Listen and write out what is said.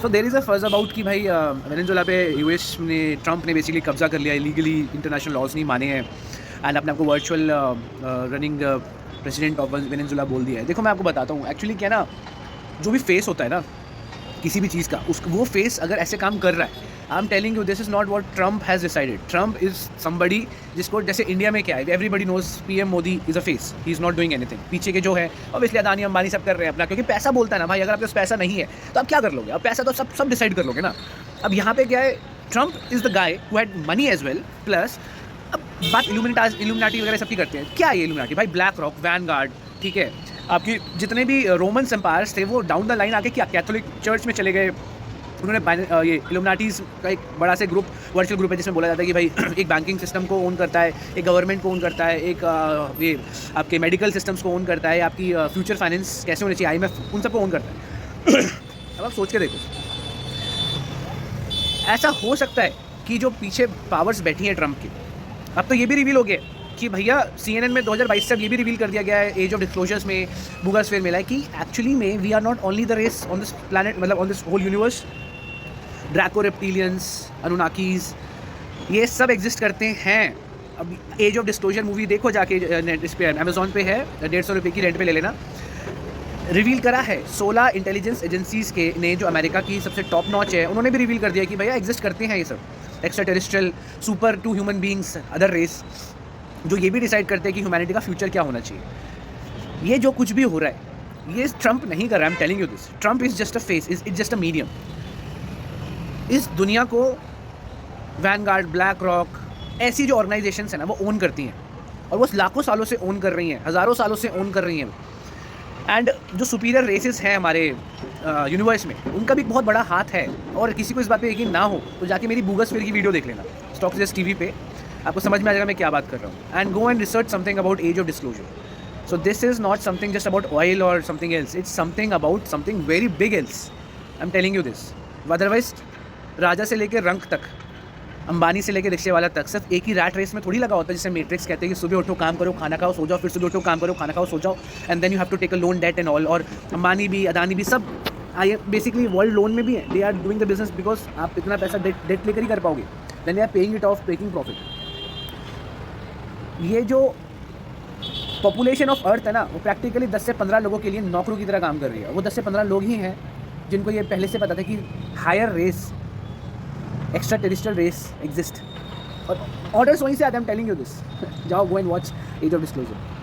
So there is a फर्ज about कि भाई वेनेजुएला पे यूएस ने ट्रम्प ने बेसिकली कब्जा कर लिया, इलीगली इंटरनेशनल लॉज नहीं माने हैं एंड अपने आपको virtual running president of Venezuela बोल दिया है। देखो मैं आपको बताता हूँ एक्चुअली क्या ना, जो भी फेस होता है ना किसी भी चीज़ का, उस वो फेस अगर ऐसे काम कर रहा है, I am telling you this is not what Trump has decided. Trump is somebody जिसको, जैसे इंडिया में क्या है, everybody knows PM Modi is a face, he is not doing anything. पीछे के जो है ऑब्वियसली अदानी अंबानी सब कर रहे हैं अपना, क्योंकि पैसा बोलता है ना भाई। अगर आपके पास पैसा नहीं है तो आप क्या कर लोगे? अब पैसा तो सब डिसाइड कर लोगे ना। अब यहाँ पे क्या है, Trump is the guy who had money as well, plus अब बात इल्यूमिनाटी वगैरह सबकी करते हैं। क्या है ये इल्यूमिनाटी भाई? ब्लैक रॉक, वैनगार्ड, ठीक है, आपकी जितने भी रोमन एम्पायर्स थे वो डाउन द लाइन आके क्या कैथोलिक चर्च में चले गए। उन्होंने ये इल्यूमिनाटीज़ का एक बड़ा सा ग्रुप, वर्चुअल ग्रुप है, जिसमें बोला जाता है कि भाई एक बैंकिंग सिस्टम को ओन करता है, एक गवर्नमेंट को ओन करता है, एक ये आपके मेडिकल सिस्टम्स को ओन करता है, आपकी फ्यूचर फाइनेंस कैसे होनी चाहिए, आईएमएफ, उन सबको ओन करता है। अब आप सोच के देखो, ऐसा हो सकता है कि जो पीछे पावर्स बैठी हैं ट्रम्प की, अब तो ये भी रिवील हो गया कि भैया CNN में 2022 से अब ये भी रिवील कर दिया गया है एज ऑफ डिस्क्लोजर्स में, बूगोस्फेयर में, कि एक्चुअली में we are not only the race on this planet, मतलब on this whole universe. Draco reptilians, Anunnakis, ये सब एग्जिस्ट करते हैं। अब एज ऑफ डिस्क्लोजर मूवी देखो जाके, नेट इस पे अमेजोन पे है, 150 रुपये की रेंट पे ले लेना। रिवील करा है 16 इंटेलिजेंस एजेंसीज़ के ने, जो अमेरिका की सबसे टॉप नॉच है, उन्होंने भी रिवील कर दिया कि भैया एग्जिस्ट करते हैं ये सब extraterrestrial, super to human beings, other race, जो ये भी डिसाइड करते हैं कि ह्यूमैनिटी का फ्यूचर क्या होना चाहिए। ये जो कुछ भी हो रहा है ये ट्रम्प नहीं कर रहा है, I am telling you this. Trump is just a face, is just a medium. इस दुनिया को वैनगार्ड, ब्लैक रॉक, ऐसी जो ऑर्गेनाइजेशंस हैं ना वो ओन करती हैं, और वो लाखों सालों से ओन कर रही हैं, हज़ारों सालों से ओन कर रही हैं। एंड जो सुपीरियर रेसेस हैं हमारे यूनिवर्स में, उनका भी बहुत बड़ा हाथ है। और किसी को इस बात पे यकीन ना हो तो जाके मेरी बूगोस्फेयर की वीडियो देख लेना, स्टॉक जस्ट टीवी पे, आपको समझ में आ जाएगा मैं क्या बात कर रहा हूँ। And go and research something about age of disclosure. So this is not something just about oil और something else, it's something about something very big else. I am telling you this. Otherwise राजा से लेकर रंक तक, अंबानी से लेकर रिक्शे वाला तक, सिर्फ एक ही रैट रेस में थोड़ी लगा होता है, जिसे मैट्रिक्स कहते हैं कि सुबह उठो, काम करो, खाना खाओ, सो जाओ, फिर सुबह उठो, काम करो, खाना खाओ, सो जाओ, and then you have to take a loan, debt and all. और अंबानी भी, अदानी भी, सब बेसिकली वर्ल्ड लोन में भी है। They are doing the business because आप इतना पैसा डेट लेकर ही कर पाओगे, then they are paying it off, making profit. ये जो पॉपुलेशन ऑफ अर्थ है ना, वो प्रैक्टिकली 10 से 15 लोगों के लिए नौकरों की तरह काम कर रही है। वो 10 से 15 लोग ही हैं जिनको ये पहले से पता था कि higher race, extraterrestrial race exist, और ऑर्डर्स वहीं से आते हैं। I am telling you this. जाओ, go and watch age of disclosure.